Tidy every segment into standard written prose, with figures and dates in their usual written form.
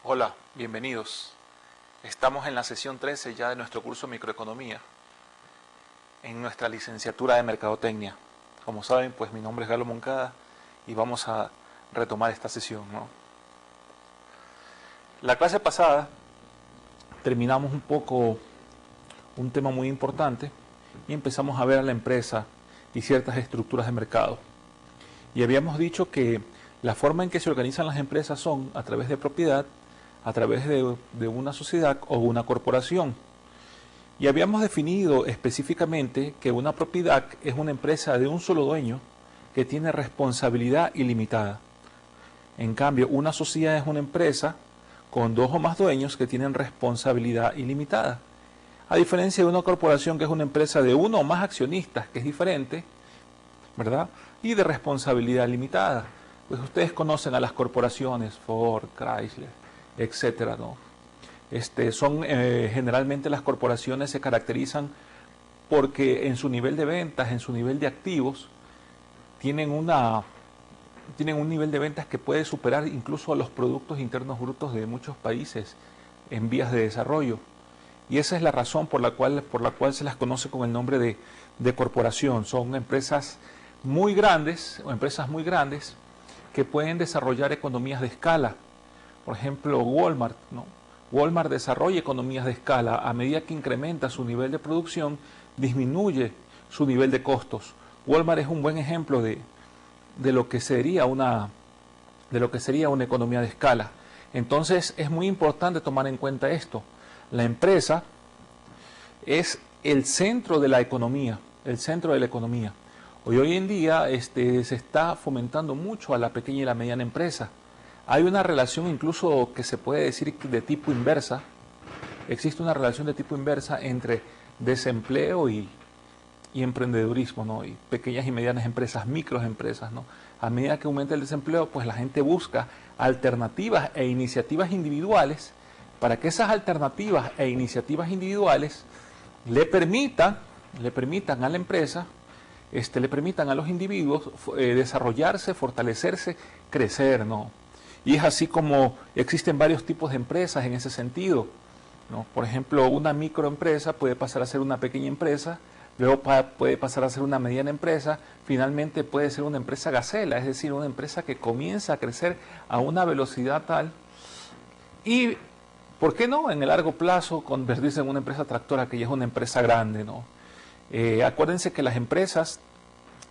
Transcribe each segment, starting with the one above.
Hola, bienvenidos. Estamos en la sesión 13 ya de nuestro curso Microeconomía, en nuestra licenciatura de Mercadotecnia. Como saben, pues mi nombre es Galo Moncada y vamos a retomar esta sesión, ¿no? La clase pasada terminamos un poco un tema muy importante y empezamos a ver a la empresa y ciertas estructuras de mercado. Y habíamos dicho que la forma en que se organizan las empresas son a través de propiedad, a través de una sociedad o una corporación. Y habíamos definido específicamente que una propiedad es una empresa de un solo dueño que tiene responsabilidad ilimitada. En cambio, una sociedad es una empresa con dos o más dueños que tienen responsabilidad ilimitada. A diferencia de una corporación que es una empresa de uno o más accionistas, que es diferente, ¿verdad? Y de responsabilidad limitada. Pues ustedes conocen a las corporaciones, Ford, Chrysler, etcétera, ¿no? Generalmente las corporaciones se caracterizan porque en su nivel de ventas, en su nivel de activos, tienen un nivel de ventas que puede superar incluso a los productos internos brutos de muchos países en vías de desarrollo. Y esa es la razón por la cual se las conoce con el nombre de corporación. Son empresas muy grandes que pueden desarrollar economías de escala. Por ejemplo, Walmart, ¿no? Walmart desarrolla economías de escala. A medida que incrementa su nivel de producción, disminuye su nivel de costos. Walmart es un buen ejemplo de lo que sería una economía de escala. Entonces es muy importante tomar en cuenta esto. La empresa es el centro de la economía, Hoy en día se está fomentando mucho a la pequeña y la mediana empresa. Hay una relación incluso que se puede decir de tipo inversa. Existe una relación de tipo inversa entre desempleo y emprendedurismo, ¿no? Y pequeñas y medianas empresas, microempresas, ¿no? A medida que aumenta el desempleo, pues la gente busca alternativas e iniciativas individuales para que esas alternativas e iniciativas individuales le permitan a la empresa, le permitan a los individuos desarrollarse, fortalecerse, crecer, ¿no? Y es así como existen varios tipos de empresas en ese sentido, ¿no? Por ejemplo, una microempresa puede pasar a ser una pequeña empresa, luego puede pasar a ser una mediana empresa, finalmente puede ser una empresa gacela, es decir, una empresa que comienza a crecer a una velocidad tal y, ¿por qué no?, en el largo plazo convertirse en una empresa tractora que ya es una empresa grande, ¿no? Acuérdense que las empresas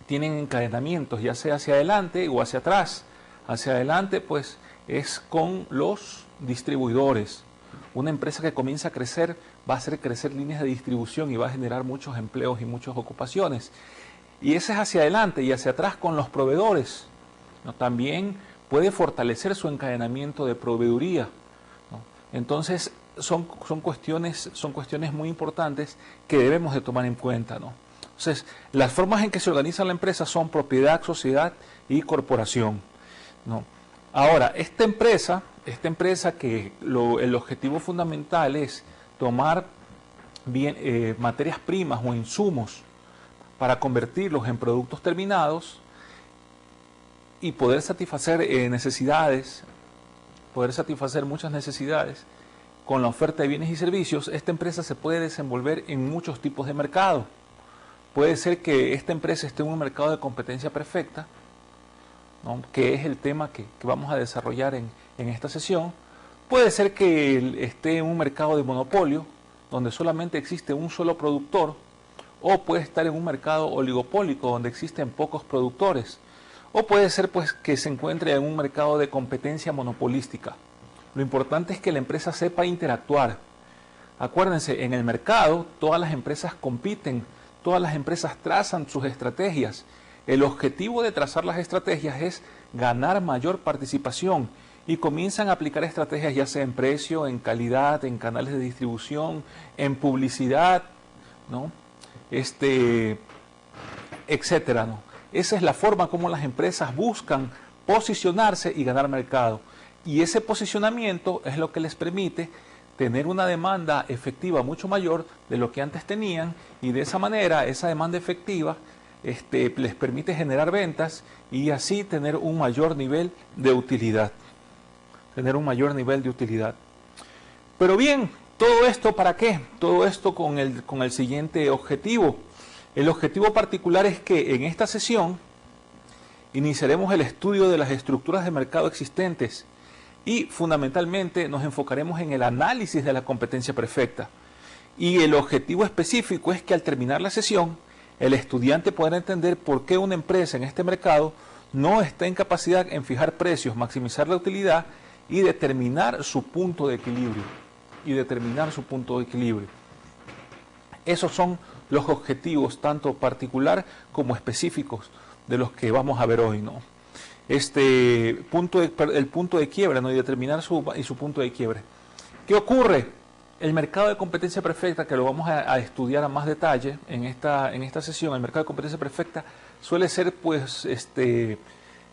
tienen encadenamientos, ya sea hacia adelante o hacia atrás. Hacia adelante, pues, es con los distribuidores. Una empresa que comienza a crecer va a hacer crecer líneas de distribución y va a generar muchos empleos y muchas ocupaciones. Y ese es hacia adelante, y hacia atrás con los proveedores, ¿no? También puede fortalecer su encadenamiento de proveeduría, ¿no? Entonces, son cuestiones muy importantes que debemos de tomar en cuenta, ¿no? Entonces, las formas en que se organiza la empresa son propiedad, sociedad y corporación, ¿no? Ahora, esta empresa que el objetivo fundamental es tomar materias primas o insumos para convertirlos en productos terminados y poder satisfacer muchas necesidades con la oferta de bienes y servicios. Esta empresa se puede desenvolver en muchos tipos de mercado. Puede ser que esta empresa esté en un mercado de competencia perfecta, ¿no?, que es el tema que vamos a desarrollar en esta sesión. Puede ser que esté en un mercado de monopolio, donde solamente existe un solo productor, o puede estar en un mercado oligopólico, donde existen pocos productores, o puede ser, pues, que se encuentre en un mercado de competencia monopolística. Lo importante es que la empresa sepa interactuar. Acuérdense, en el mercado todas las empresas compiten, todas las empresas trazan sus estrategias. El objetivo de trazar las estrategias es ganar mayor participación y comienzan a aplicar estrategias ya sea en precio, en calidad, en canales de distribución, en publicidad, ¿no?, etcétera, ¿no? Esa es la forma como las empresas buscan posicionarse y ganar mercado. Y ese posicionamiento es lo que les permite tener una demanda efectiva mucho mayor de lo que antes tenían, y de esa manera esa demanda efectiva les permite generar ventas y así tener un mayor nivel de utilidad. tener un mayor nivel de utilidad. Pero bien, ¿todo esto para qué? Todo esto con el siguiente objetivo. El objetivo particular es que en esta sesión iniciaremos el estudio de las estructuras de mercado existentes y fundamentalmente nos enfocaremos en el análisis de la competencia perfecta. Y el objetivo específico es que al terminar la sesión, el estudiante podrá entender por qué una empresa en este mercado no está en capacidad en fijar precios, maximizar la utilidad y determinar su punto de equilibrio. Esos son los objetivos, tanto particular como específicos, de los que vamos a ver hoy, ¿no? El punto de quiebre, ¿no? Y determinar su punto de quiebre. ¿Qué ocurre? El mercado de competencia perfecta, que lo vamos a estudiar a más detalle en esta sesión, el mercado de competencia perfecta suele ser, pues,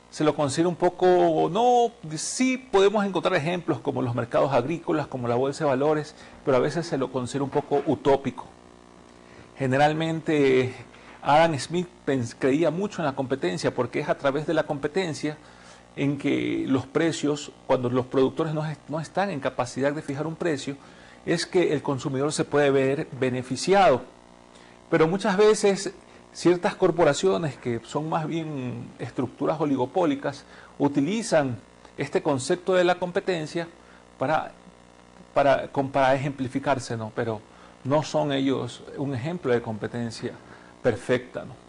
se lo considera un poco, no, sí podemos encontrar ejemplos como los mercados agrícolas, como la bolsa de valores, pero a veces se lo considera un poco utópico. Generalmente Adam Smith creía mucho en la competencia porque es a través de la competencia en que los precios, cuando los productores no están en capacidad de fijar un precio, es que el consumidor se puede ver beneficiado. Pero muchas veces ciertas corporaciones que son más bien estructuras oligopólicas utilizan este concepto de la competencia para ejemplificarse, ¿no? Pero no son ellos un ejemplo de competencia perfecta, ¿no?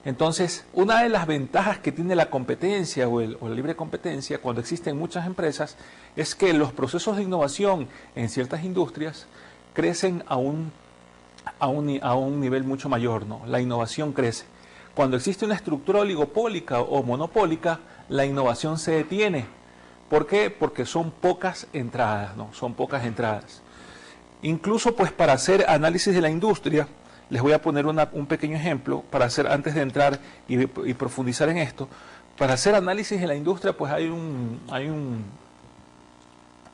Entonces, una de las ventajas que tiene la competencia o la libre competencia cuando existen muchas empresas es que los procesos de innovación en ciertas industrias crecen a un nivel mucho mayor, ¿no? La innovación crece. Cuando existe una estructura oligopólica o monopólica, la innovación se detiene. ¿Por qué? Porque son pocas entradas, ¿no? Son pocas entradas. Incluso, pues, para hacer análisis de la industria, les voy a poner un pequeño ejemplo para hacer, antes de entrar y profundizar en esto. Para hacer análisis de la industria, pues hay un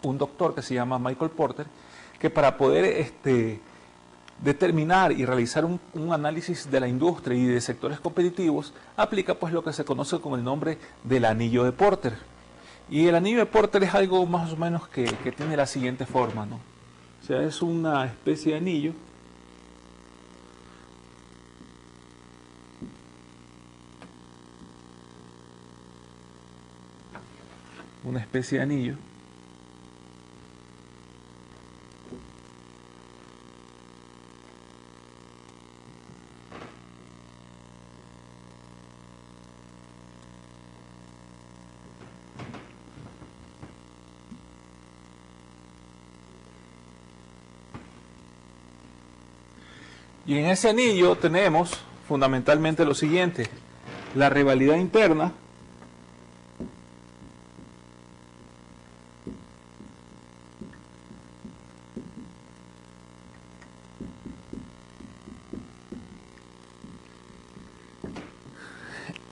doctor que se llama Michael Porter, que para poder determinar y realizar un análisis de la industria y de sectores competitivos, aplica pues lo que se conoce con el nombre del anillo de Porter. Y el anillo de Porter es algo más o menos que tiene la siguiente forma, ¿no? O sea, es una especie de anillo . Una especie de anillo . Y en ese anillo tenemos fundamentalmente lo siguiente: la rivalidad interna,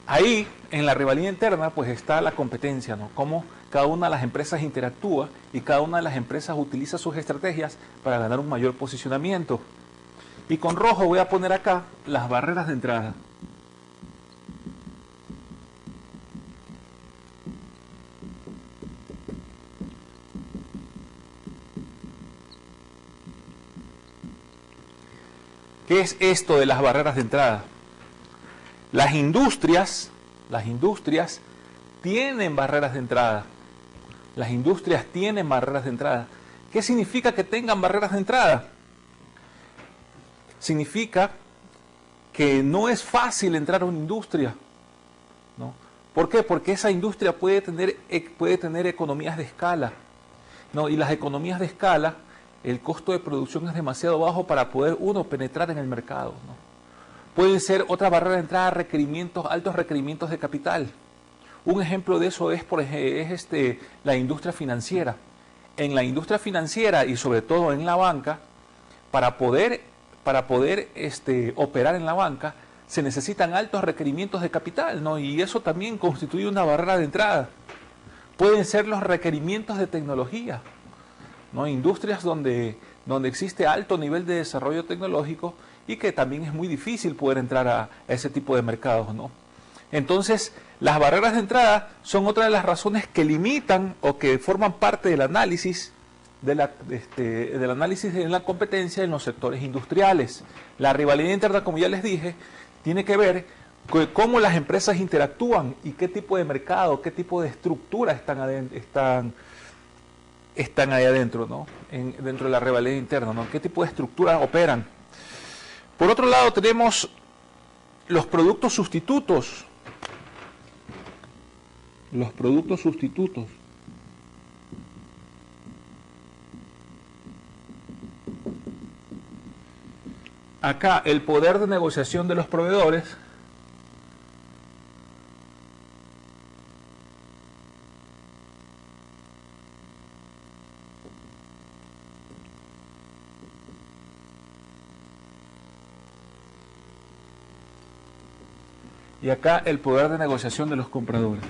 ahí en la rivalidad interna pues está la competencia, ¿no? Cómo cada una de las empresas interactúa y cada una de las empresas utiliza sus estrategias para ganar un mayor posicionamiento. Y con rojo voy a poner acá las barreras de entrada. ¿Qué es esto de las barreras de entrada? Las industrias tienen barreras de entrada. Las industrias tienen barreras de entrada. ¿Qué significa que tengan barreras de entrada? Significa que no es fácil entrar a una industria, ¿no? ¿Por qué? Porque esa industria puede tener economías de escala, ¿no? Y las economías de escala, el costo de producción es demasiado bajo para poder uno penetrar en el mercado, ¿no? Puede ser otra barrera de entrada, altos requerimientos de capital. Un ejemplo de eso es la industria financiera. En la industria financiera y sobre todo en la banca, para poder operar en la banca, se necesitan altos requerimientos de capital, ¿no? Y eso también constituye una barrera de entrada. Pueden ser los requerimientos de tecnología, ¿no? Industrias donde existe alto nivel de desarrollo tecnológico y que también es muy difícil poder entrar a ese tipo de mercados, ¿no? Entonces, las barreras de entrada son otra de las razones que limitan o que forman parte del análisis del análisis de la competencia en los sectores industriales. La rivalidad interna, como ya les dije, tiene que ver con cómo las empresas interactúan y qué tipo de mercado, qué tipo de estructura están ahí adentro, ¿no? Dentro de la rivalidad interna, ¿no? ¿Qué tipo de estructura operan? Por otro lado, tenemos los productos sustitutos. Los productos sustitutos. Acá el poder de negociación de los proveedores y acá el poder de negociación de los compradores.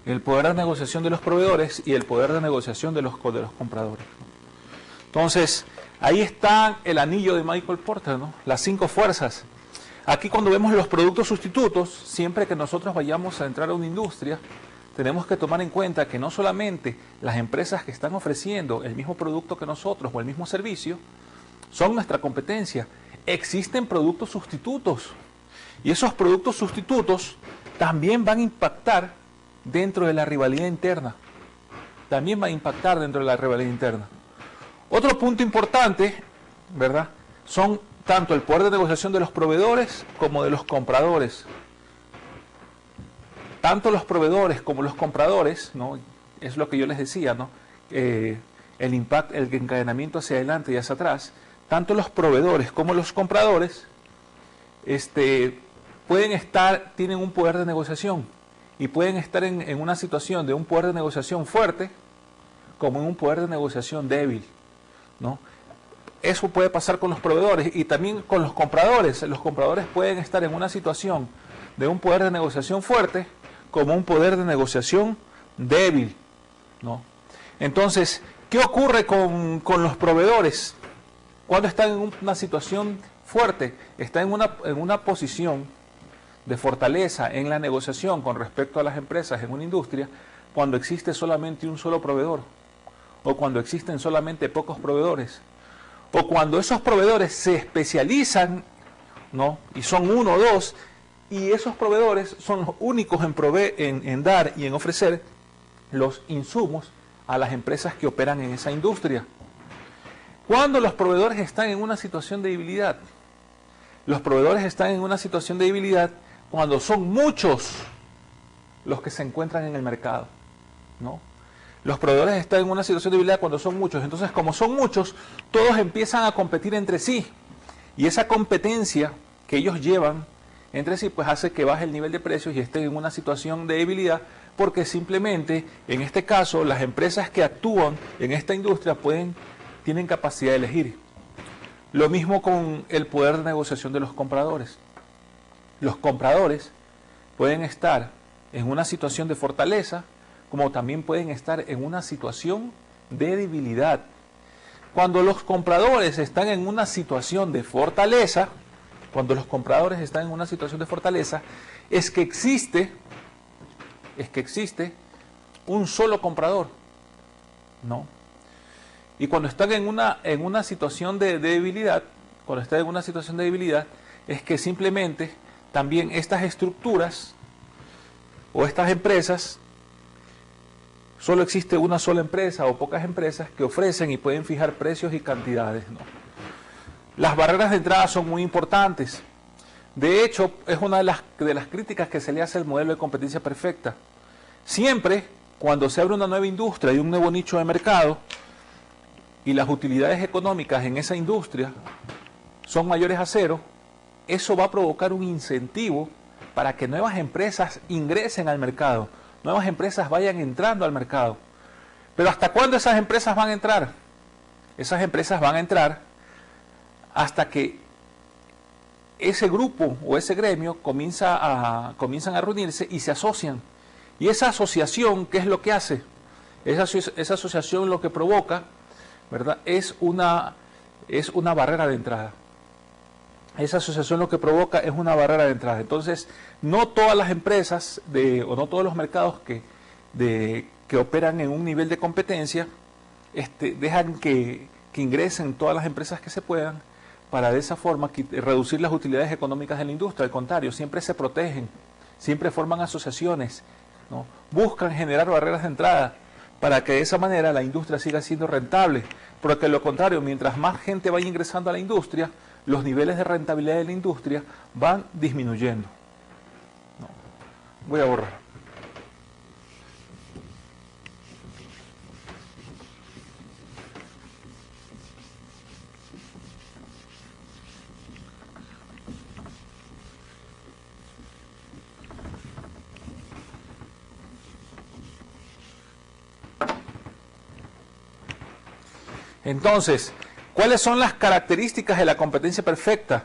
El poder de negociación de los proveedores y el poder de negociación de los compradores. Entonces, ahí está el anillo de Michael Porter, ¿no? Las 5 fuerzas. Aquí cuando vemos los productos sustitutos, siempre que nosotros vayamos a entrar a una industria, tenemos que tomar en cuenta que no solamente las empresas que están ofreciendo el mismo producto que nosotros o el mismo servicio son nuestra competencia. Existen productos sustitutos. Y esos productos sustitutos también van a impactar dentro de la rivalidad interna. También va a impactar dentro de la rivalidad interna. Otro punto importante, ¿verdad?, son tanto el poder de negociación de los proveedores como de los compradores. Tanto los proveedores como los compradores, ¿no?, es lo que yo les decía, ¿no?, el encadenamiento hacia adelante y hacia atrás. Tanto los proveedores como los compradores tienen un poder de negociación y pueden estar en una situación de un poder de negociación fuerte como en un poder de negociación débil, ¿no? Eso puede pasar con los proveedores y también con los compradores. Los compradores pueden estar en una situación de un poder de negociación fuerte como un poder de negociación débil, ¿no? Entonces, ¿qué ocurre con los proveedores? Cuando están en una situación fuerte, están en una posición de fortaleza en la negociación con respecto a las empresas en una industria, cuando existe solamente un solo proveedor, o cuando existen solamente pocos proveedores, o cuando esos proveedores se especializan, ¿no?, y son uno o dos, y esos proveedores son los únicos en dar y en ofrecer los insumos a las empresas que operan en esa industria. Cuando los proveedores están en una situación de debilidad, los proveedores están en una situación de debilidad cuando son muchos los que se encuentran en el mercado, ¿no? Los proveedores están en una situación de debilidad cuando son muchos. Entonces, como son muchos, todos empiezan a competir entre sí. Y esa competencia que ellos llevan entre sí, pues hace que baje el nivel de precios y estén en una situación de debilidad, porque simplemente, en este caso, las empresas que actúan en esta industria tienen capacidad de elegir. Lo mismo con el poder de negociación de los compradores. Los compradores pueden estar en una situación de fortaleza, como también pueden estar en una situación de debilidad. Cuando los compradores están en una situación de fortaleza, es que existe un solo comprador, ¿no? Y cuando están en una situación de debilidad, es que simplemente también estas estructuras o estas empresas, solo existe una sola empresa o pocas empresas que ofrecen y pueden fijar precios y cantidades, ¿no? Las barreras de entrada son muy importantes. De hecho, es una de las críticas que se le hace al modelo de competencia perfecta. Siempre, cuando se abre una nueva industria y un nuevo nicho de mercado, y las utilidades económicas en esa industria son mayores a cero, eso va a provocar un incentivo para que nuevas empresas ingresen al mercado, nuevas empresas vayan entrando al mercado. Pero ¿hasta cuándo esas empresas van a entrar? Esas empresas van a entrar hasta que ese grupo o ese gremio comienzan a reunirse y se asocian. Y esa asociación, ¿qué es lo que hace? Esa asociación lo que provoca, ¿verdad? Es una barrera de entrada. Esa asociación lo que provoca es una barrera de entrada. Entonces, no todas las empresas o no todos los mercados que operan en un nivel de competencia dejan que ingresen todas las empresas que se puedan para de esa forma reducir las utilidades económicas de la industria. Al contrario, siempre se protegen, siempre forman asociaciones, ¿no? Buscan generar barreras de entrada para que de esa manera la industria siga siendo rentable, porque de lo contrario, mientras más gente vaya ingresando a la industria, los niveles de rentabilidad de la industria van disminuyendo. No. Voy a borrar. Entonces, ¿cuáles son las características de la competencia perfecta?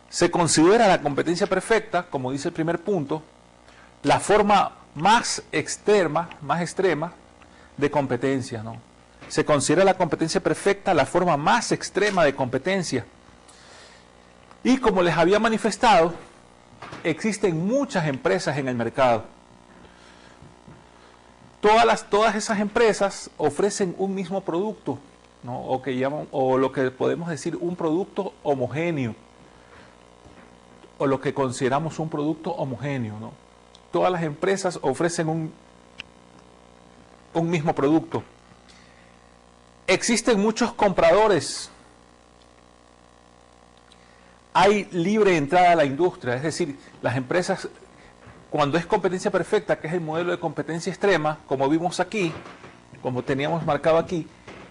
Se considera la competencia perfecta, como dice el primer punto, la forma más extrema de competencia, ¿no? Se considera la competencia perfecta la forma más extrema de competencia. Y como les había manifestado, existen muchas empresas en el mercado. Todas esas empresas ofrecen un mismo producto, ¿no? O lo que podemos decir un producto homogéneo, o lo que consideramos un producto homogéneo, ¿no? Todas las empresas ofrecen un mismo producto. Existen muchos compradores. Hay libre entrada a la industria, es decir, las empresas, cuando es competencia perfecta, que es el modelo de competencia extrema, como vimos aquí, como teníamos marcado aquí,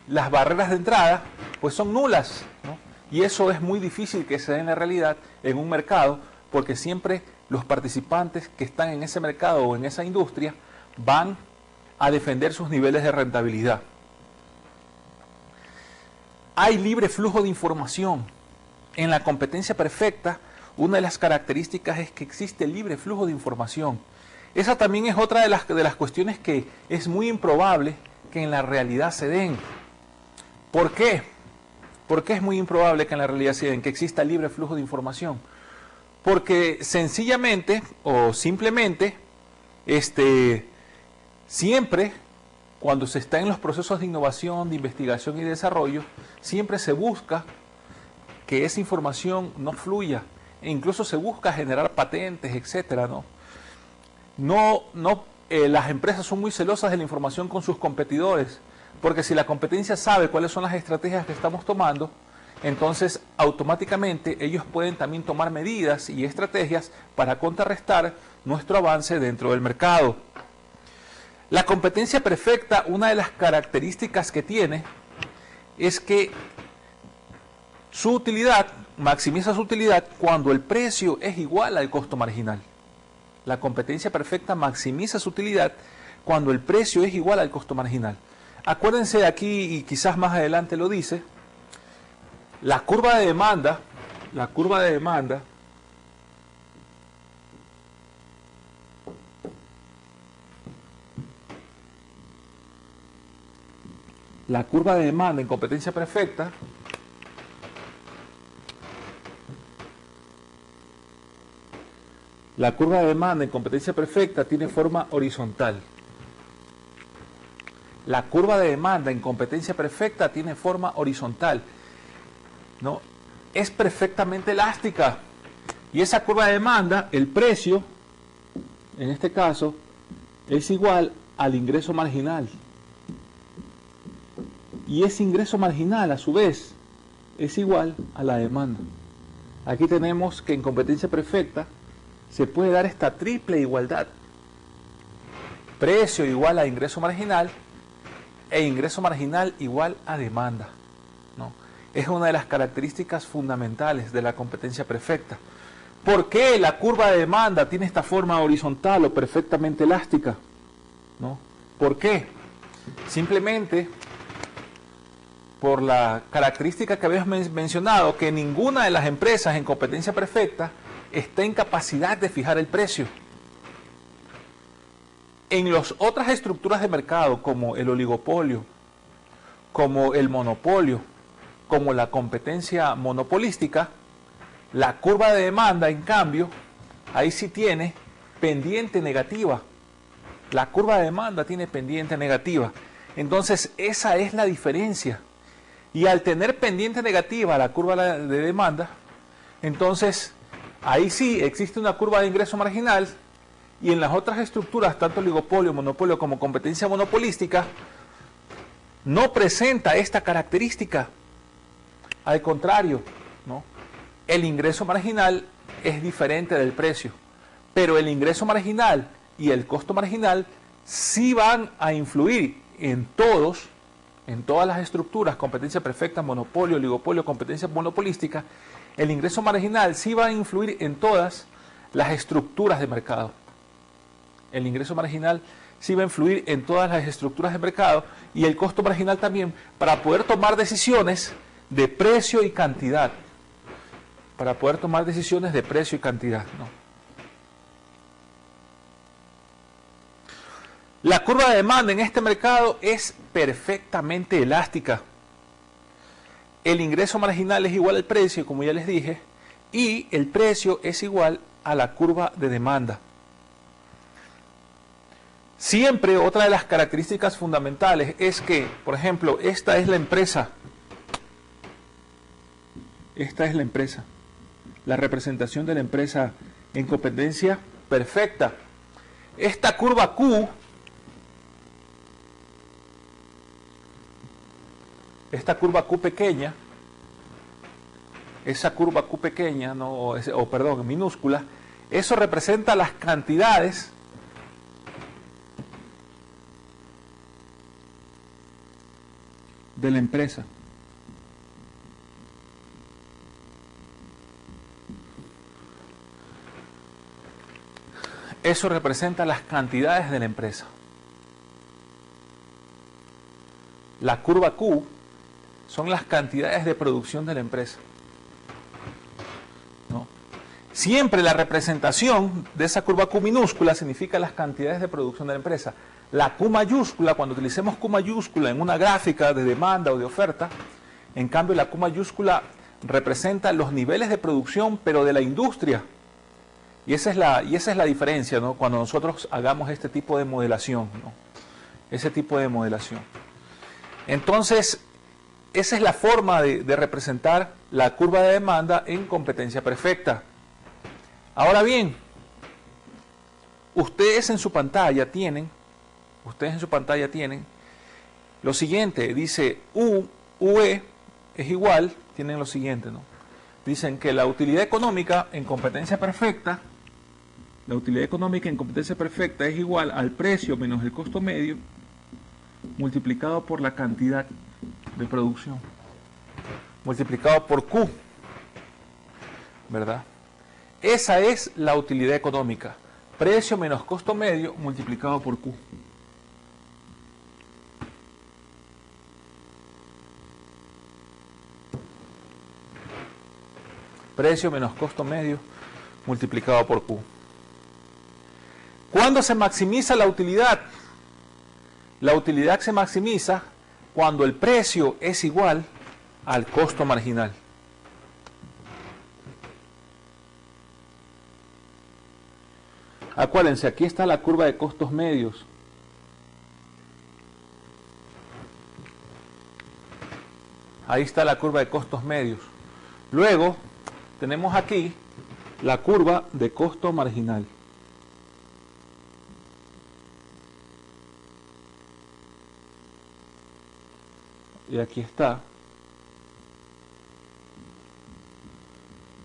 las barreras de entrada pues son nulas, ¿no? Y eso es muy difícil que se dé en la realidad en un mercado, porque siempre los participantes que están en ese mercado o en esa industria van a defender sus niveles de rentabilidad. Hay libre flujo de información. En la competencia perfecta, una de las características es que existe libre flujo de información. Esa también es otra de las cuestiones que es muy improbable que en la realidad se den. ¿Por qué? ¿Por qué es muy improbable que en la realidad se den, que exista libre flujo de información? Porque sencillamente o simplemente, siempre cuando se está en los procesos de innovación, de investigación y desarrollo, siempre se busca que esa información no fluya, e incluso se busca generar patentes, etcétera, ¿no? Las empresas son muy celosas de la información con sus competidores, porque si la competencia sabe cuáles son las estrategias que estamos tomando, entonces automáticamente ellos pueden también tomar medidas y estrategias para contrarrestar nuestro avance dentro del mercado. La competencia perfecta, una de las características que tiene es que su utilidad, maximiza su utilidad cuando el precio es igual al costo marginal. La competencia perfecta maximiza su utilidad cuando el precio es igual al costo marginal. Acuérdense aquí, y quizás más adelante lo dice, la curva de demanda en competencia perfecta tiene forma horizontal. La curva de demanda en competencia perfecta tiene forma horizontal, ¿no? Es perfectamente elástica. Y esa curva de demanda, el precio, en este caso, es igual al ingreso marginal. Y ese ingreso marginal, a su vez, es igual a la demanda. Aquí tenemos que en competencia perfecta se puede dar esta triple igualdad. Precio igual a ingreso marginal e ingreso marginal igual a demanda, ¿no? Es una de las características fundamentales de la competencia perfecta. ¿Por qué la curva de demanda tiene esta forma horizontal o perfectamente elástica, ¿no? ¿Por qué? Simplemente por la característica que habíamos mencionado, que ninguna de las empresas en competencia perfecta está en capacidad de fijar el precio. En las otras estructuras de mercado, como el oligopolio, como el monopolio, como la competencia monopolística, la curva de demanda, en cambio, ahí sí tiene pendiente negativa. La curva de demanda tiene pendiente negativa. Entonces, esa es la diferencia. Y al tener pendiente negativa la curva de demanda, entonces, ahí sí existe una curva de ingreso marginal, y en las otras estructuras, tanto oligopolio, monopolio como competencia monopolística, no presenta esta característica. Al contrario, ¿no? El ingreso marginal es diferente del precio, pero el ingreso marginal y el costo marginal sí van a influir en todas las estructuras, competencia perfecta, monopolio, oligopolio, competencia monopolística. El ingreso marginal sí va a influir en todas las estructuras de mercado. El ingreso marginal sí va a influir en todas las estructuras de mercado, y el costo marginal también, para poder tomar decisiones de precio y cantidad. Para poder tomar decisiones de precio y cantidad, ¿no? La curva de demanda en este mercado es perfectamente elástica. El ingreso marginal es igual al precio, como ya les dije, y el precio es igual a la curva de demanda. Siempre otra de las características fundamentales es que, por ejemplo, esta es la empresa. Esta es la empresa. La representación de la empresa en competencia perfecta. Esta curva Q, esta curva Q pequeña, esa curva Q pequeña, no, perdón, minúscula, eso representa las cantidades de la empresa. Eso representa las cantidades de la empresa. La curva Q son las cantidades de producción de la empresa, ¿no? Siempre la representación de esa curva Q minúscula significa las cantidades de producción de la empresa. La Q mayúscula, cuando utilicemos Q mayúscula en una gráfica de demanda o de oferta, en cambio la Q mayúscula representa los niveles de producción, pero de la industria. Y esa es la diferencia, ¿no? Cuando nosotros hagamos este tipo de modelación, ¿no? Ese tipo de modelación. Entonces, esa es la forma de representar la curva de demanda en competencia perfecta. Ahora bien, ustedes en su pantalla tienen lo siguiente, dice UE es igual, tienen lo siguiente, ¿no? Dicen que la utilidad económica en competencia perfecta, es igual al precio menos el costo medio multiplicado por la cantidad de producción, multiplicado por Q, ¿verdad? Esa es la utilidad económica, precio menos costo medio multiplicado por Q. Precio menos costo medio multiplicado por Q. ¿Cuándo se maximiza la utilidad? La utilidad se maximiza cuando el precio es igual al costo marginal. Acuérdense, aquí está la curva de costos medios. Ahí está la curva de costos medios. Luego tenemos aquí la curva de costo marginal. Y aquí está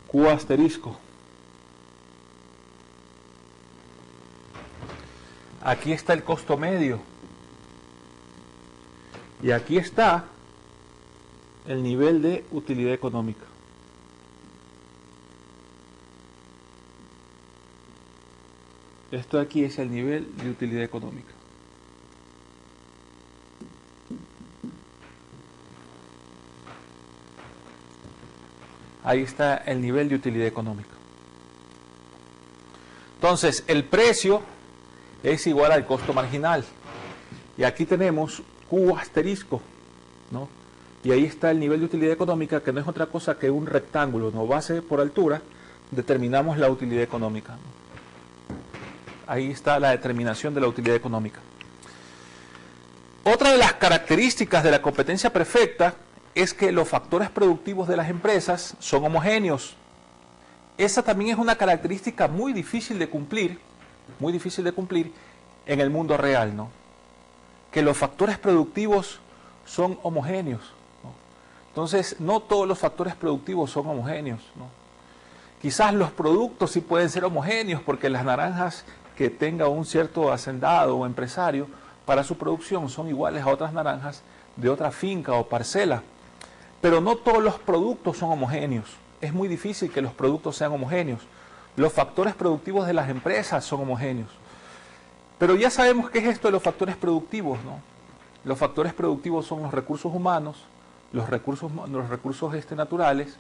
Q asterisco. Aquí está el costo medio. Y aquí está el nivel de utilidad económica. Esto aquí es el nivel de utilidad económica. Ahí está el nivel de utilidad económica. Entonces, el precio es igual al costo marginal. Y aquí tenemos Q asterisco, ¿no? Y ahí está el nivel de utilidad económica, que no es otra cosa que un rectángulo, ¿no? Base por altura, determinamos la utilidad económica, ¿no? Ahí está la determinación de la utilidad económica. Otra de las características de la competencia perfecta es que los factores productivos de las empresas son homogéneos. Esa también es una característica muy difícil de cumplir en el mundo real, ¿no? Que los factores productivos son homogéneos, ¿no? Entonces, no todos los factores productivos son homogéneos, ¿no? Quizás los productos sí pueden ser homogéneos porque las naranjas que tenga un cierto hacendado o empresario para su producción son iguales a otras naranjas de otra finca o parcela. Pero no todos los productos son homogéneos. Es muy difícil que los productos sean homogéneos. Los factores productivos de las empresas son homogéneos. Pero ya sabemos qué es esto de los factores productivos, ¿no? Los factores productivos son los recursos humanos, los recursos naturales,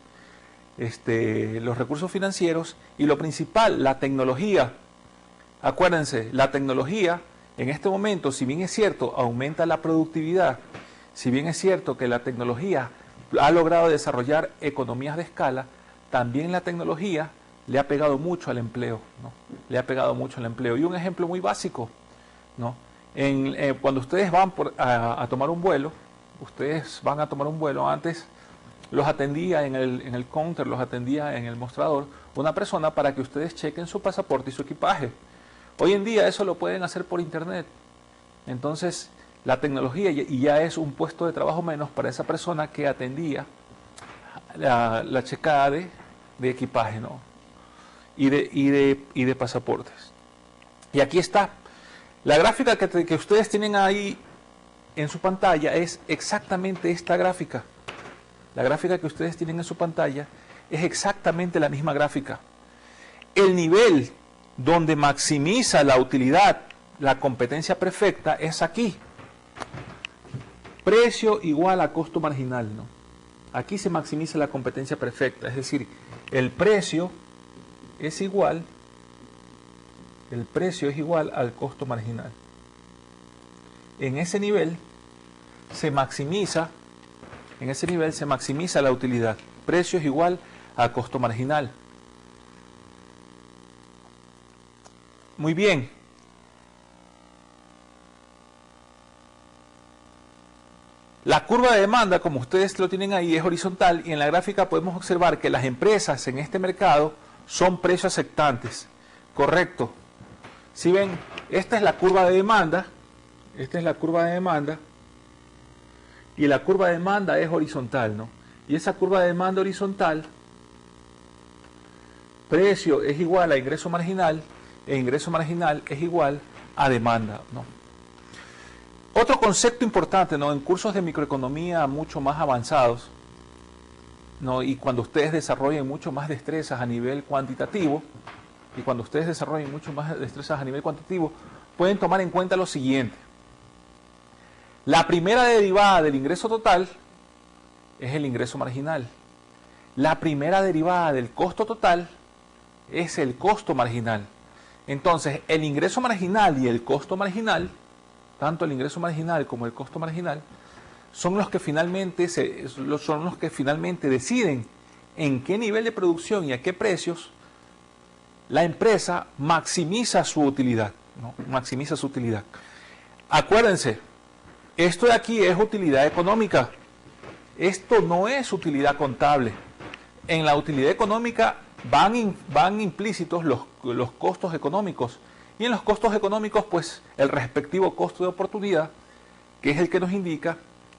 los recursos financieros y lo principal, la tecnología. Acuérdense, la tecnología en este momento, si bien es cierto, aumenta la productividad, si bien es cierto que la tecnología ha logrado desarrollar economías de escala, también la tecnología le ha pegado mucho al empleo, ¿no? Le ha pegado mucho al empleo. Y un ejemplo muy básico, ¿no? Cuando ustedes van a tomar un vuelo, antes los atendía en el counter, los atendía en el mostrador, una persona para que ustedes chequen su pasaporte y su equipaje. Hoy en día eso lo pueden hacer por internet. Entonces, la tecnología y ya es un puesto de trabajo menos para esa persona que atendía la checada de equipaje, ¿no? y de pasaportes. Y aquí está. La gráfica que ustedes tienen ahí en su pantalla es exactamente esta gráfica. La gráfica que ustedes tienen en su pantalla es exactamente la misma gráfica. El nivel donde maximiza la utilidad, la competencia perfecta, es aquí. Precio igual a costo marginal, ¿no? Aquí se maximiza la competencia perfecta, es decir, el precio es igual al costo marginal. En ese nivel se maximiza la utilidad. Precio es igual a costo marginal. Muy bien. La curva de demanda, como ustedes lo tienen ahí, es horizontal y en la gráfica podemos observar que las empresas en este mercado son precios aceptantes. Correcto. Si ven, esta es la curva de demanda. Y la curva de demanda es horizontal, ¿no? Y esa curva de demanda horizontal, precio es igual a ingreso marginal, e ingreso marginal es igual a demanda, ¿no? Otro concepto importante, ¿no? En cursos de microeconomía mucho más avanzados, ¿no? Y cuando ustedes desarrollen mucho más destrezas a nivel cuantitativo, pueden tomar en cuenta lo siguiente. La primera derivada del ingreso total es el ingreso marginal. La primera derivada del costo total es el costo marginal. Entonces, el ingreso marginal y el costo marginal, tanto el ingreso marginal como el costo marginal, son los que finalmente deciden en qué nivel de producción y a qué precios la empresa maximiza su utilidad, ¿no? Maximiza su utilidad. Acuérdense, esto de aquí es utilidad económica. Esto no es utilidad contable. En la utilidad económica van implícitos los costos económicos. Y en los costos económicos, pues, el respectivo costo de oportunidad, que es el que nos indica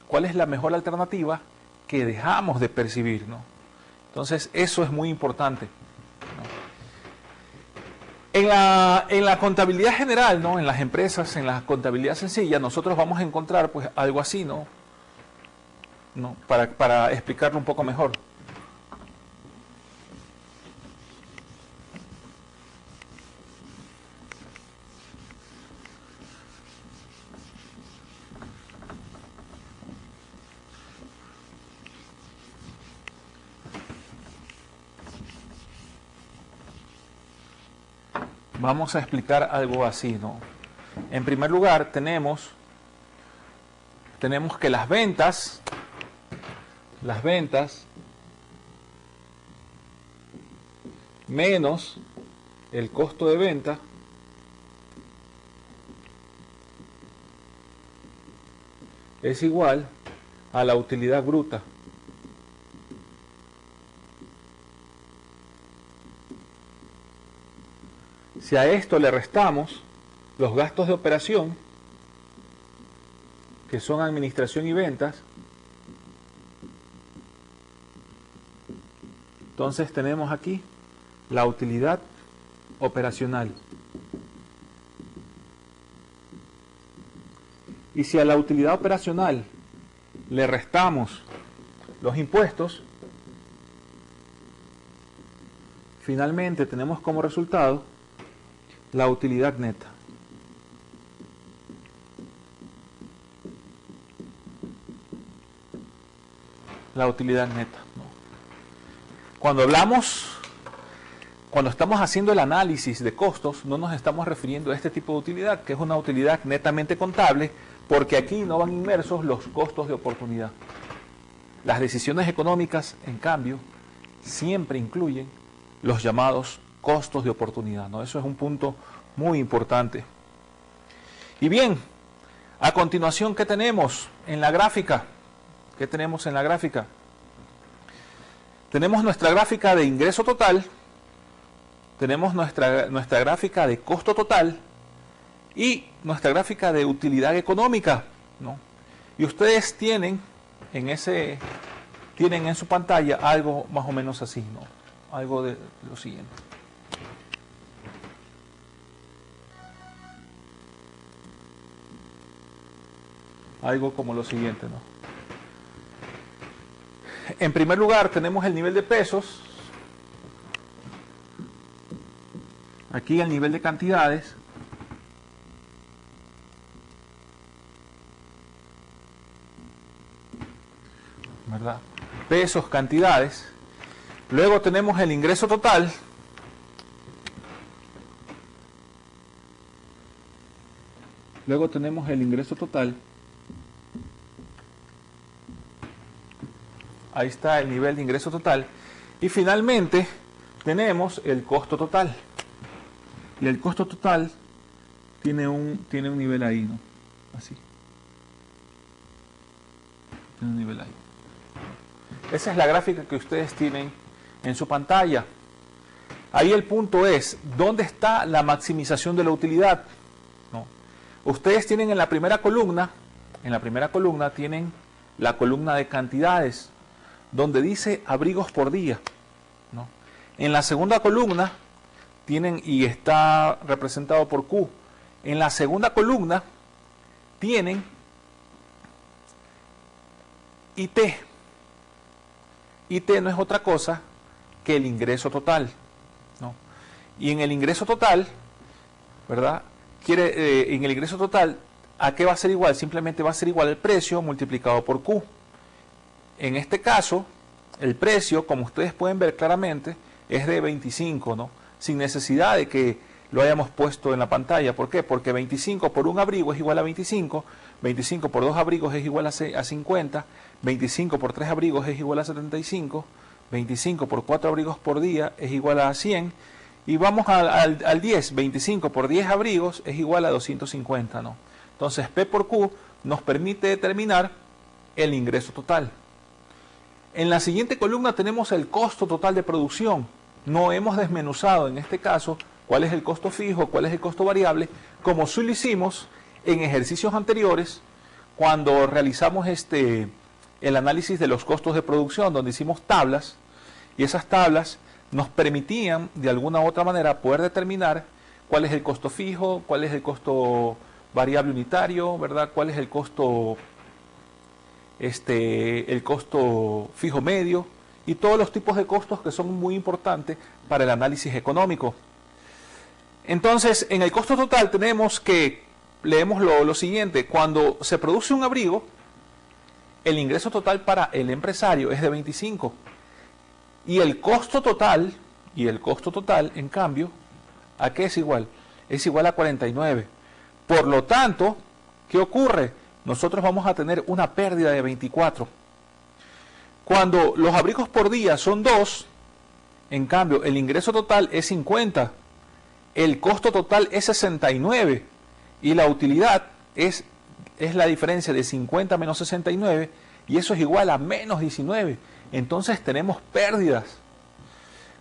cuál es la mejor alternativa que dejamos de percibir, ¿no? Entonces, eso es muy importante, ¿no? En la contabilidad general, ¿no? En las empresas, en la contabilidad sencilla, nosotros vamos a encontrar, pues, algo así, ¿no? Para explicarlo un poco mejor. Vamos a explicar algo así, ¿no? En primer lugar, tenemos que las ventas menos el costo de venta es igual a la utilidad bruta. Si a esto le restamos los gastos de operación, que son administración y ventas, entonces tenemos aquí la utilidad operacional. Y si a la utilidad operacional le restamos los impuestos, finalmente tenemos como resultado la utilidad neta. La utilidad neta, ¿no? Cuando estamos haciendo el análisis de costos, no nos estamos refiriendo a este tipo de utilidad, que es una utilidad netamente contable, porque aquí no van inmersos los costos de oportunidad. Las decisiones económicas, en cambio, siempre incluyen los llamados costos de oportunidad, ¿no? Eso es un punto muy importante. Y bien, a continuación, ¿qué tenemos en la gráfica? ¿Qué tenemos en la gráfica? Tenemos nuestra gráfica de ingreso total, tenemos nuestra gráfica de costo total y nuestra gráfica de utilidad económica, ¿no? Y ustedes tienen en su pantalla algo más o menos así, ¿no? Algo de lo siguiente. Algo como lo siguiente, ¿no? En primer lugar tenemos el nivel de pesos, aquí el nivel de cantidades, ¿verdad? Pesos, cantidades. Luego tenemos el ingreso total, ahí está el nivel de ingreso total. Y finalmente tenemos el costo total. Y el costo total tiene un nivel ahí, ¿no? Así. Tiene un nivel ahí. Esa es la gráfica que ustedes tienen en su pantalla. Ahí el punto es, ¿dónde está la maximización de la utilidad? ¿No? Ustedes tienen en la primera columna tienen la columna de cantidades, donde dice abrigos por día, ¿no? En la segunda columna tienen, y está representado por Q, en la segunda columna tienen IT. IT no es otra cosa que el ingreso total, ¿no? Y en el ingreso total, ¿verdad? En el ingreso total, ¿a qué va a ser igual? Simplemente va a ser igual el precio multiplicado por Q. En este caso, el precio, como ustedes pueden ver claramente, es de 25, ¿no? Sin necesidad de que lo hayamos puesto en la pantalla. ¿Por qué? Porque 25 por un abrigo es igual a 25, 25 por dos abrigos es igual a 50, 25 por tres abrigos es igual a 75, 25 por cuatro abrigos por día es igual a 100, y vamos al 10, 25 por 10 abrigos es igual a 250, ¿no? Entonces P por Q nos permite determinar el ingreso total. En la siguiente columna tenemos el costo total de producción. No hemos desmenuzado en este caso cuál es el costo fijo, cuál es el costo variable, como sí lo hicimos en ejercicios anteriores cuando realizamos el análisis de los costos de producción, donde hicimos tablas, y esas tablas nos permitían de alguna u otra manera poder determinar cuál es el costo fijo, cuál es el costo variable unitario, ¿verdad? Cuál es el costo fijo medio y todos los tipos de costos que son muy importantes para el análisis económico. Entonces, en el costo total tenemos que, leemos lo siguiente: cuando se produce un abrigo, el ingreso total para el empresario es de 25 y el costo total, en cambio, ¿A qué es igual? Es igual a 49. Por lo tanto, ¿qué ocurre? Nosotros vamos a tener una pérdida de 24. Cuando los abrigos por día son 2, en cambio, el ingreso total es 50, el costo total es 69 y la utilidad es la diferencia de 50 menos 69 y eso es igual a menos 19. Entonces tenemos pérdidas.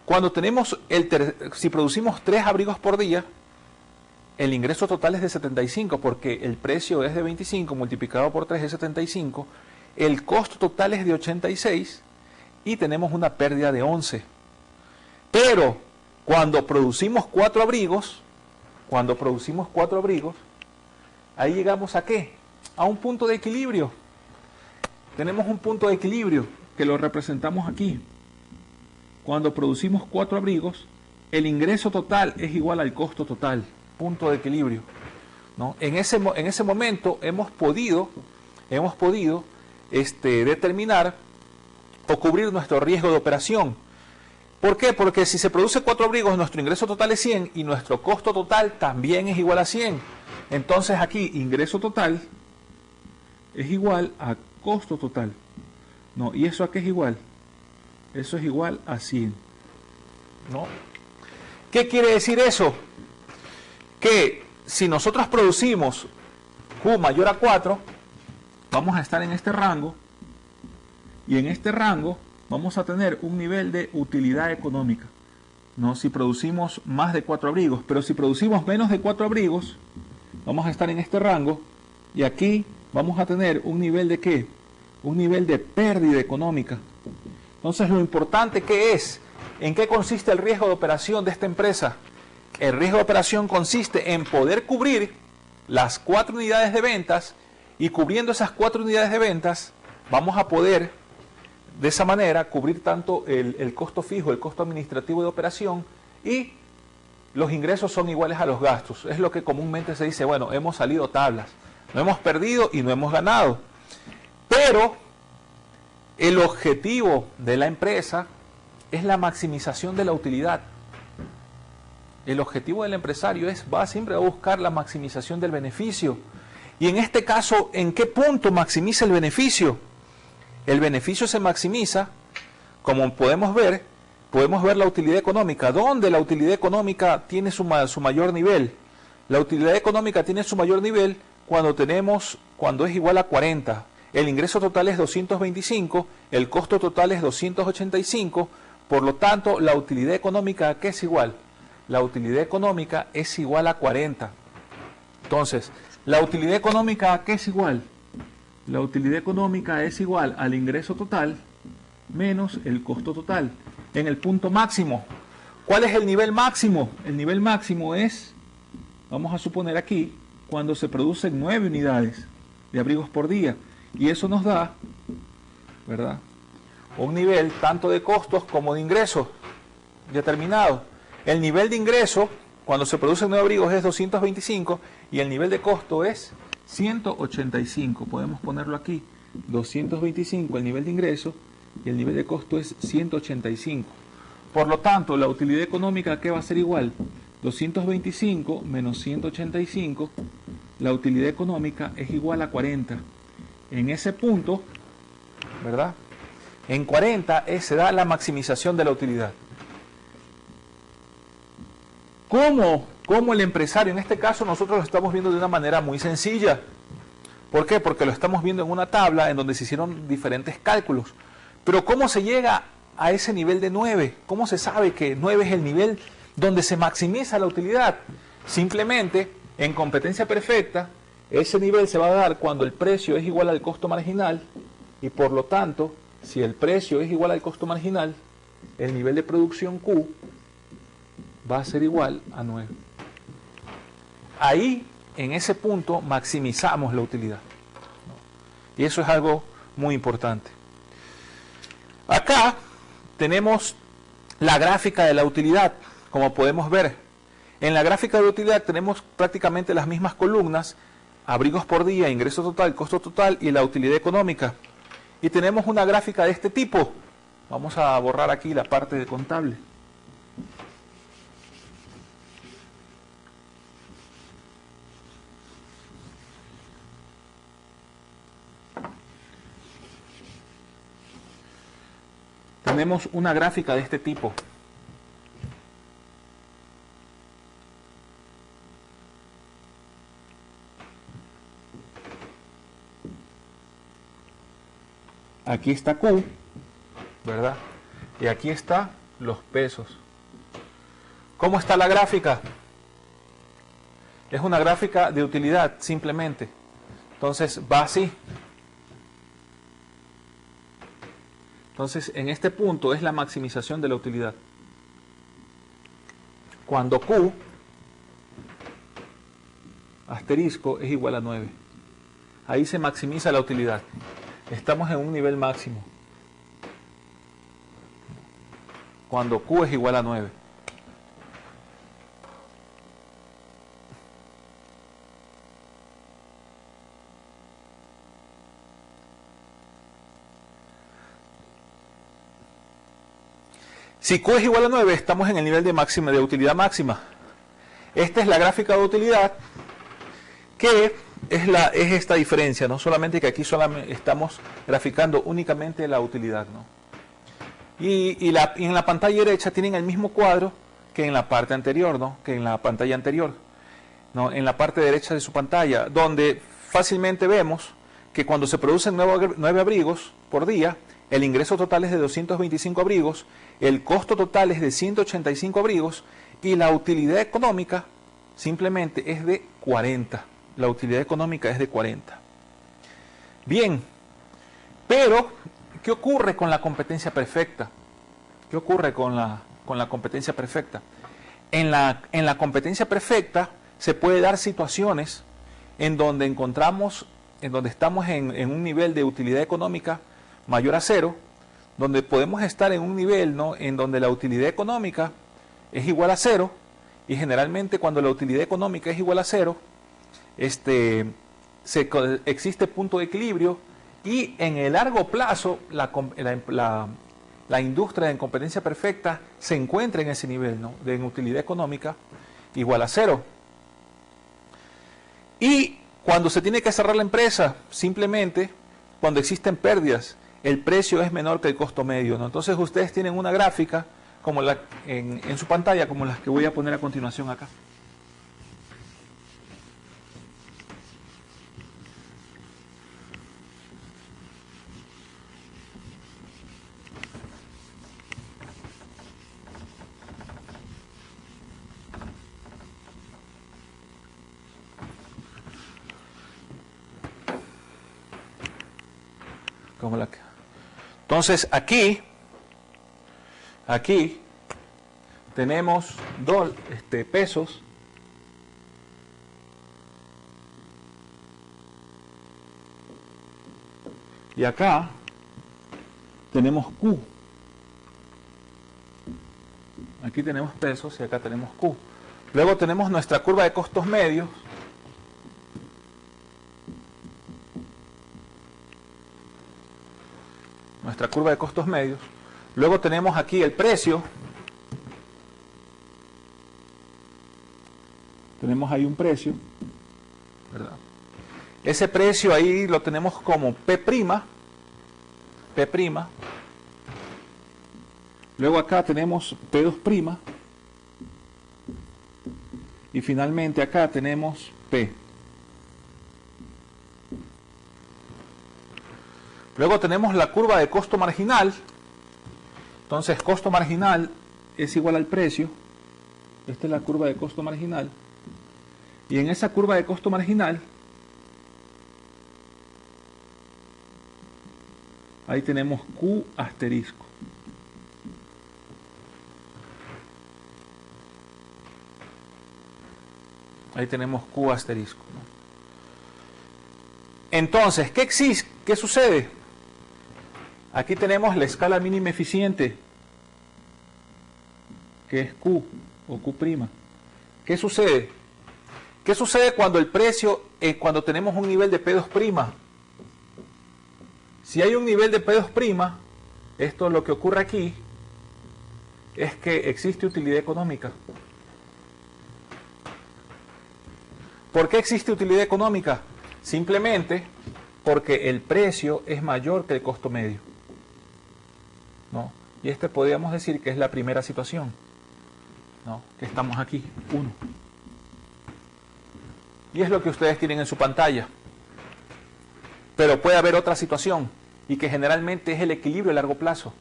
Cuando tenemos si producimos 3 abrigos por día, el ingreso total es de 75 porque el precio es de 25 multiplicado por 3 es 75, el costo total es de 86 y tenemos una pérdida de 11. Pero cuando producimos 4 abrigos, ahí llegamos ¿a qué? A un punto de equilibrio. Tenemos un punto de equilibrio que lo representamos aquí. Cuando producimos 4 abrigos, el ingreso total es igual al costo total. Punto de equilibrio, ¿no? En ese momento hemos podido determinar o cubrir nuestro riesgo de operación. ¿Por qué? Porque si se produce 4 abrigos, nuestro ingreso total es 100 y nuestro costo total también es igual a 100. Entonces aquí ingreso total es igual a costo total. No, ¿y eso a qué es igual? Eso es igual a 100. ¿No? ¿Qué quiere decir eso? Que si nosotros producimos Q mayor a 4, vamos a estar en este rango y en este rango vamos a tener un nivel de utilidad económica, ¿no? Si producimos más de 4 abrigos, pero si producimos menos de 4 abrigos, vamos a estar en este rango y aquí vamos a tener un nivel de ¿qué? Un nivel de pérdida económica. Entonces lo importante ¿qué es? ¿En qué consiste el riesgo de operación de esta empresa? El riesgo de operación consiste en poder cubrir las 4 unidades de ventas y cubriendo esas 4 unidades de ventas vamos a poder de esa manera cubrir tanto el costo fijo, el costo administrativo de operación y los ingresos son iguales a los gastos. Es lo que comúnmente se dice, bueno, hemos salido tablas, no hemos perdido y no hemos ganado. Pero el objetivo de la empresa es la maximización de la utilidad. El objetivo del empresario va siempre a buscar la maximización del beneficio. Y en este caso, ¿en qué punto maximiza el beneficio? El beneficio se maximiza, como podemos ver la utilidad económica. ¿Dónde la utilidad económica tiene su mayor nivel? La utilidad económica tiene su mayor nivel cuando es igual a 40. El ingreso total es 225, el costo total es 285, por lo tanto, la utilidad económica ¿a qué es igual? La utilidad económica es igual a 40. Entonces, ¿la utilidad económica a qué es igual? La utilidad económica es igual al ingreso total menos el costo total. En el punto máximo, ¿cuál es el nivel máximo? El nivel máximo es, vamos a suponer aquí, cuando se producen 9 unidades de abrigos por día. Y eso nos da, ¿verdad?, un nivel tanto de costos como de ingresos determinado. El nivel de ingreso, cuando se producen 9 abrigos, es 225 y el nivel de costo es 185. Podemos ponerlo aquí, 225 el nivel de ingreso y el nivel de costo es 185. Por lo tanto, la utilidad económica, ¿qué va a ser igual? 225 menos 185, la utilidad económica es igual a 40. En ese punto, ¿verdad?, en 40 se da la maximización de la utilidad. ¿Cómo el empresario? En este caso nosotros lo estamos viendo de una manera muy sencilla. ¿Por qué? Porque lo estamos viendo en una tabla en donde se hicieron diferentes cálculos. Pero ¿cómo se llega a ese nivel de 9? ¿Cómo se sabe que 9 es el nivel donde se maximiza la utilidad? Simplemente, en competencia perfecta, ese nivel se va a dar cuando el precio es igual al costo marginal y por lo tanto, si el precio es igual al costo marginal, el nivel de producción Q va a ser igual a 9. Ahí, en ese punto, maximizamos la utilidad. Y eso es algo muy importante. Acá tenemos la gráfica de la utilidad, como podemos ver. En la gráfica de la utilidad tenemos prácticamente las mismas columnas, abrigos por día, ingreso total, costo total y la utilidad económica. Y tenemos una gráfica de este tipo. Vamos a borrar aquí la parte de contable. tenemos una gráfica de este tipo. Aquí está Q, ¿verdad? Y aquí está los pesos. ¿Cómo está la gráfica? Es una gráfica de utilidad, simplemente. Entonces va así. Entonces en este punto es la maximización de la utilidad. Cuando Q asterisco es igual a 9. Ahí se maximiza la utilidad. Estamos en un nivel máximo. Cuando Q es igual a 9. Si Q es igual a 9, estamos en el nivel de utilidad máxima. Esta es la gráfica de utilidad, que es esta diferencia, ¿no? Solamente que aquí solamente estamos graficando únicamente la utilidad, ¿no? Y en la pantalla derecha tienen el mismo cuadro que en la parte anterior, ¿no? Que en la pantalla anterior, ¿no? En la parte derecha de su pantalla, donde fácilmente vemos que cuando se producen 9 abrigos por día, el ingreso total es de 225 abrigos, el costo total es de 185 abrigos y la utilidad económica simplemente es de 40. La utilidad económica es de 40. Bien, pero ¿qué ocurre con la competencia perfecta? ¿Qué ocurre con la competencia perfecta? En la competencia perfecta se puede dar situaciones en donde estamos en un nivel de utilidad económica mayor a 0, donde podemos estar en un nivel, ¿no?, en donde la utilidad económica es igual a 0, y generalmente cuando la utilidad económica es igual a 0, existe punto de equilibrio, y en el largo plazo la industria en competencia perfecta se encuentra en ese nivel, ¿no?, de utilidad económica igual a 0. Y cuando se tiene que cerrar la empresa, simplemente cuando existen pérdidas, el precio es menor que el costo medio, ¿no? Entonces ustedes tienen una gráfica como en su pantalla, como las que voy a poner a continuación acá. Como la que... Entonces aquí tenemos pesos, y acá tenemos Q. Aquí tenemos pesos y acá tenemos Q. Luego tenemos nuestra curva de costos medios. Nuestra curva de costos medios. Luego tenemos aquí el precio. Tenemos ahí un precio, ¿verdad? Ese precio ahí lo tenemos como P'. Luego acá tenemos P2'. Y finalmente acá tenemos P. Luego tenemos la curva de costo marginal. Entonces, costo marginal es igual al precio. Esta es la curva de costo marginal. Y en esa curva de costo marginal, ahí tenemos Q asterisco. Ahí tenemos Q asterisco, ¿no? Entonces, ¿qué sucede? Aquí tenemos la escala mínima eficiente, que es Q o Q'. ¿Qué sucede? ¿Qué sucede cuando el precio, cuando tenemos un nivel de P2'? Si hay un nivel de P2', esto lo que ocurre aquí es que existe utilidad económica. ¿Por qué existe utilidad económica? Simplemente porque el precio es mayor que el costo medio, ¿no? Y este podríamos decir que es la primera situación, ¿no? Que estamos aquí, 1. Y es lo que ustedes tienen en su pantalla. Pero puede haber otra situación, y que generalmente es el equilibrio a largo plazo.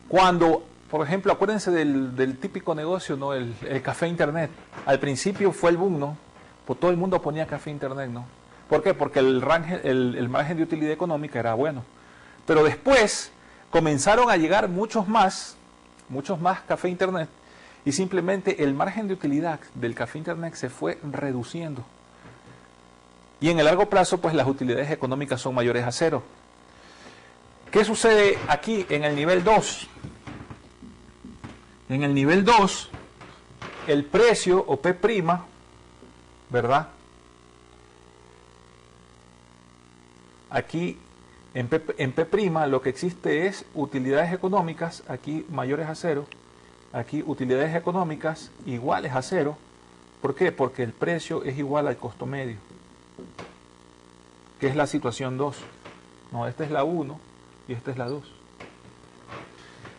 Cuando, por ejemplo, acuérdense del típico negocio, ¿no? El café internet. Al principio fue el boom, ¿no? Pues todo el mundo ponía café internet, ¿no? ¿Por qué? Porque el margen de utilidad económica era bueno. Pero después comenzaron a llegar muchos más café internet, y simplemente el margen de utilidad del café internet se fue reduciendo. Y en el largo plazo, pues las utilidades económicas son mayores a 0. ¿Qué sucede aquí en el nivel 2? En el nivel 2, el precio o P', ¿verdad? Aquí en P' lo que existe es utilidades económicas, aquí mayores a 0, aquí utilidades económicas iguales a 0. ¿Por qué? Porque el precio es igual al costo medio, que es la situación 2. No, esta es la 1 y esta es la 2.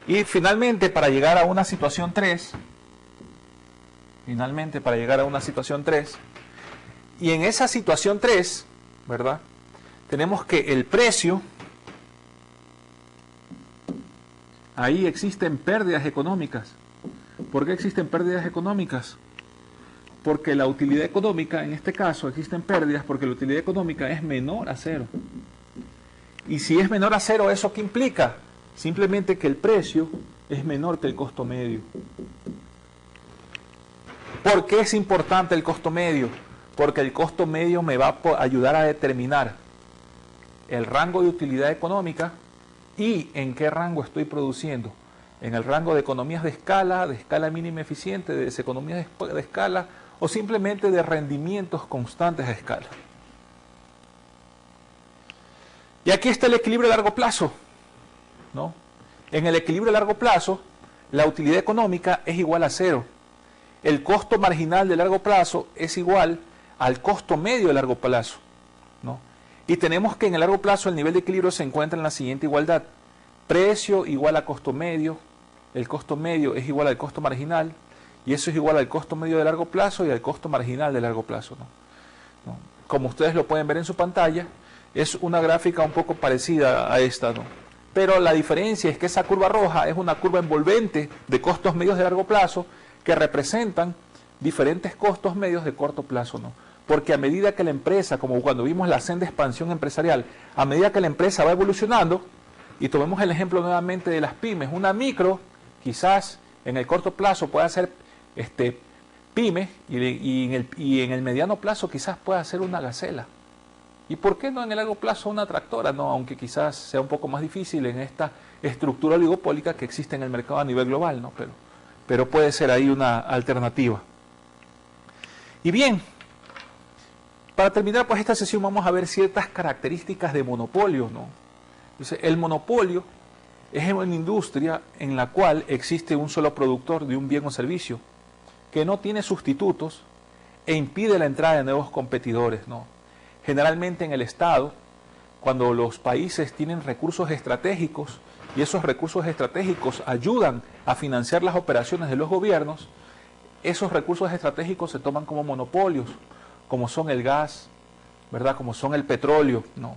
Y finalmente, para llegar a una situación 3, y en esa situación 3, ¿verdad? Tenemos que el precio, ahí existen pérdidas económicas. ¿Por qué existen pérdidas económicas? Porque la utilidad económica, en este caso, existen pérdidas porque la utilidad económica es menor a 0. Y si es menor a 0, ¿eso qué implica? Simplemente que el precio es menor que el costo medio. ¿Por qué es importante el costo medio? Porque el costo medio me va a ayudar a determinar el rango de utilidad económica y en qué rango estoy produciendo. En el rango de economías de escala mínima eficiente, de deseconomías de escala, o simplemente de rendimientos constantes a escala. Y aquí está el equilibrio a largo plazo, ¿no? En el equilibrio a largo plazo, la utilidad económica es igual a 0. El costo marginal de largo plazo es igual al costo medio de largo plazo, ¿no? Y tenemos que en el largo plazo el nivel de equilibrio se encuentra en la siguiente igualdad. Precio igual a costo medio, el costo medio es igual al costo marginal, y eso es igual al costo medio de largo plazo y al costo marginal de largo plazo, ¿no? Como ustedes lo pueden ver en su pantalla, es una gráfica un poco parecida a esta, ¿no? Pero la diferencia es que esa curva roja es una curva envolvente de costos medios de largo plazo que representan diferentes costos medios de corto plazo, ¿no? Porque a medida que la empresa, como cuando vimos la senda de expansión empresarial, a medida que la empresa va evolucionando, y tomemos el ejemplo nuevamente de las pymes, una micro quizás en el corto plazo pueda ser pyme y en el mediano plazo quizás pueda ser una gacela. ¿Y por qué no en el largo plazo una tractora? No, aunque quizás sea un poco más difícil en esta estructura oligopólica que existe en el mercado a nivel global, ¿no? Pero puede ser ahí una alternativa. Y bien, para terminar pues esta sesión vamos a ver ciertas características de monopolio, ¿no? Entonces, el monopolio es una industria en la cual existe un solo productor de un bien o servicio, que no tiene sustitutos e impide la entrada de nuevos competidores, ¿no? Generalmente en el Estado, cuando los países tienen recursos estratégicos y esos recursos estratégicos ayudan a financiar las operaciones de los gobiernos, esos recursos estratégicos se toman como monopolios, como son el gas, ¿verdad? Como son el petróleo, ¿no?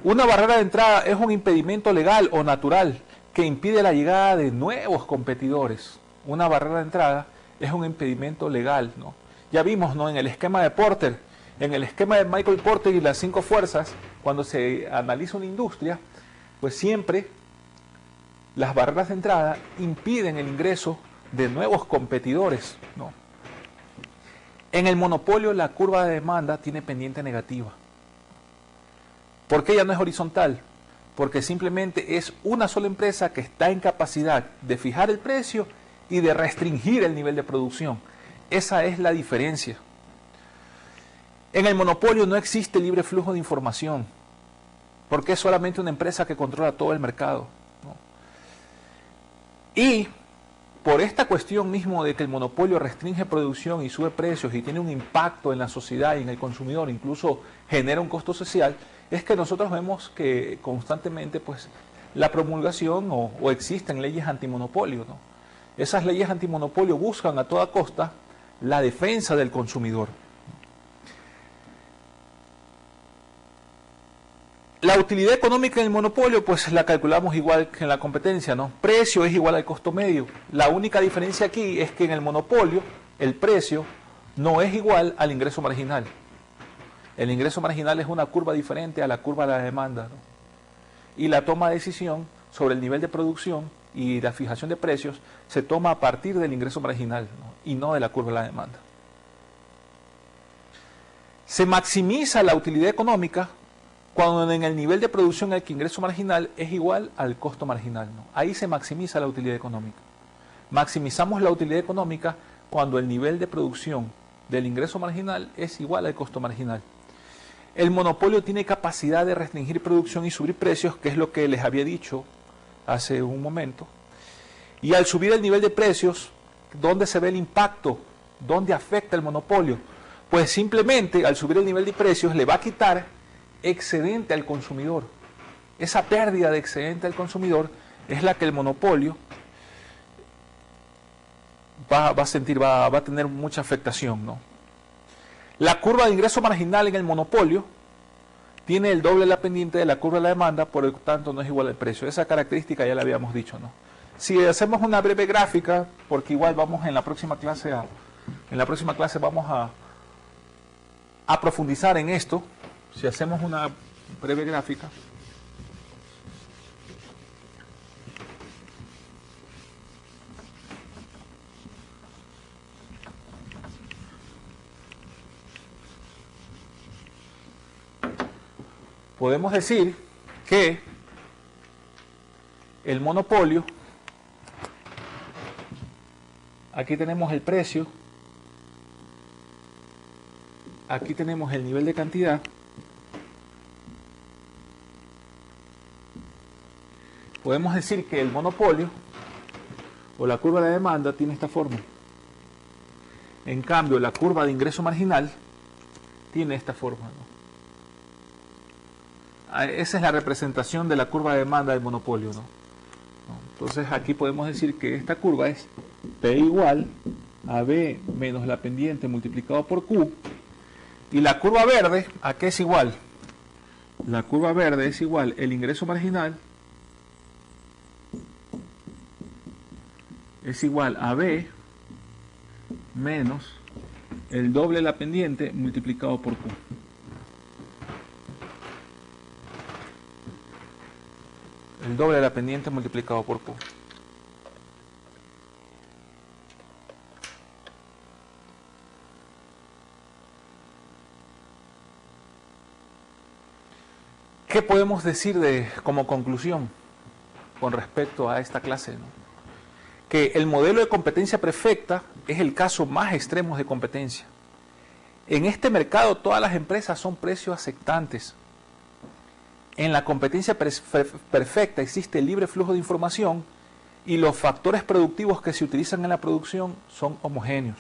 Una barrera de entrada es un impedimento legal o natural que impide la llegada de nuevos competidores. Una barrera de entrada es un impedimento legal, ¿no? Ya vimos, ¿no? En el esquema de Porter, en el esquema de Michael Porter y las 5 fuerzas, cuando se analiza una industria, pues siempre las barreras de entrada impiden el ingreso de nuevos competidores, ¿no? En el monopolio la curva de demanda tiene pendiente negativa. ¿Por qué ya no es horizontal? Porque simplemente es una sola empresa que está en capacidad de fijar el precio y de restringir el nivel de producción. Esa es la diferencia. En el monopolio no existe libre flujo de información, porque es solamente una empresa que controla todo el mercado, ¿no? Y por esta cuestión mismo de que el monopolio restringe producción y sube precios y tiene un impacto en la sociedad y en el consumidor, incluso genera un costo social, es que nosotros vemos que constantemente pues la promulgación o existen leyes antimonopolio, ¿no? Esas leyes antimonopolio buscan a toda costa la defensa del consumidor. La utilidad económica en el monopolio, pues la calculamos igual que en la competencia, ¿no? Precio es igual al costo medio. La única diferencia aquí es que en el monopolio el precio no es igual al ingreso marginal. El ingreso marginal es una curva diferente a la curva de la demanda, ¿no? Y la toma de decisión sobre el nivel de producción y la fijación de precios se toma a partir del ingreso marginal, ¿no? Y no de la curva de la demanda. Se maximiza la utilidad económica cuando en el nivel de producción el ingreso marginal es igual al costo marginal, ¿no? Ahí se maximiza la utilidad económica. Maximizamos la utilidad económica cuando el nivel de producción del ingreso marginal es igual al costo marginal. El monopolio tiene capacidad de restringir producción y subir precios, que es lo que les había dicho hace un momento. Y al subir el nivel de precios, ¿dónde se ve el impacto? ¿Dónde afecta el monopolio? Pues simplemente al subir el nivel de precios le va a quitar excedente al consumidor. Esa pérdida de excedente al consumidor es la que el monopolio va a sentir, va a tener mucha afectación, ¿no? La curva de ingreso marginal en el monopolio tiene el doble de la pendiente de la curva de la demanda, por lo tanto no es igual al precio. Esa característica ya la habíamos dicho, ¿no? Si hacemos una breve gráfica, porque igual vamos en la próxima clase vamos a profundizar en esto. Si hacemos una breve gráfica, podemos decir que el monopolio, aquí tenemos el precio, aquí tenemos el nivel de cantidad, podemos decir que el monopolio o la curva de la demanda tiene esta forma. En cambio, la curva de ingreso marginal tiene esta forma, ¿no? Esa es la representación de la curva de demanda del monopolio, ¿no? Entonces aquí podemos decir que esta curva es P igual a B menos la pendiente multiplicado por Q. Y la curva verde, ¿a qué es igual? La curva verde es igual el ingreso marginal es igual a B menos el doble de la pendiente multiplicado por Q. El doble de la pendiente multiplicado por Q. ¿Qué podemos decir como conclusión con respecto a esta clase, ¿no? Que el modelo de competencia perfecta es el caso más extremo de competencia. En este mercado todas las empresas son precios aceptantes. En la competencia perfecta existe el libre flujo de información y los factores productivos que se utilizan en la producción son homogéneos.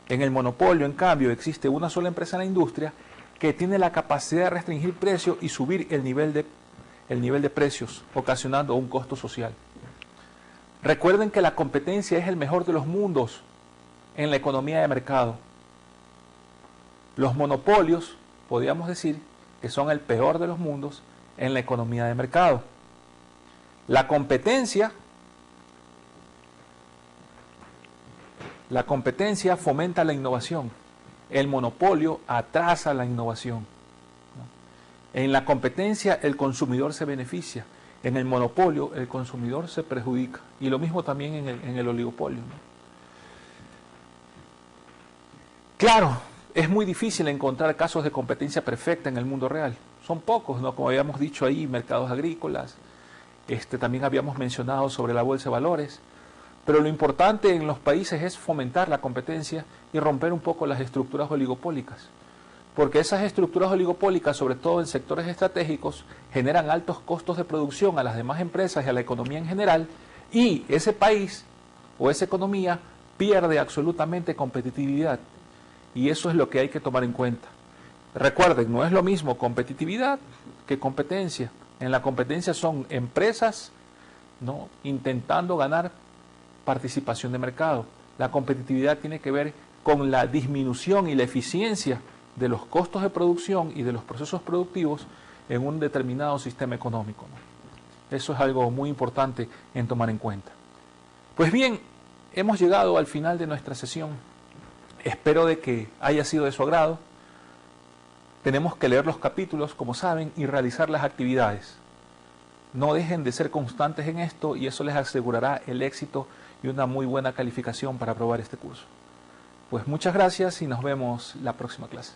En el monopolio, en cambio, existe una sola empresa en la industria que tiene la capacidad de restringir precios y subir el nivel de precios, ocasionando un costo social. Recuerden que la competencia es el mejor de los mundos en la economía de mercado. Los monopolios, podríamos decir, que son el peor de los mundos en la economía de mercado. La competencia fomenta la innovación. El monopolio atrasa la innovación. En la competencia el consumidor se beneficia. En el monopolio el consumidor se perjudica. Y lo mismo también en el oligopolio, ¿no? Claro, es muy difícil encontrar casos de competencia perfecta en el mundo real. Son pocos, ¿no? Como habíamos dicho ahí, mercados agrícolas, también habíamos mencionado sobre la bolsa de valores, pero lo importante en los países es fomentar la competencia y romper un poco las estructuras oligopólicas, porque esas estructuras oligopólicas, sobre todo en sectores estratégicos, generan altos costos de producción a las demás empresas y a la economía en general, y ese país o esa economía pierde absolutamente competitividad, y eso es lo que hay que tomar en cuenta. Recuerden, no es lo mismo competitividad que competencia. En la competencia son empresas, ¿no?, intentando ganar participación de mercado. La competitividad tiene que ver con la disminución y la eficiencia de los costos de producción y de los procesos productivos en un determinado sistema económico, ¿no? Eso es algo muy importante en tomar en cuenta. Pues bien, hemos llegado al final de nuestra sesión. Espero de que haya sido de su agrado. Tenemos que leer los capítulos, como saben, y realizar las actividades. No dejen de ser constantes en esto y eso les asegurará el éxito y una muy buena calificación para aprobar este curso. Pues muchas gracias y nos vemos la próxima clase.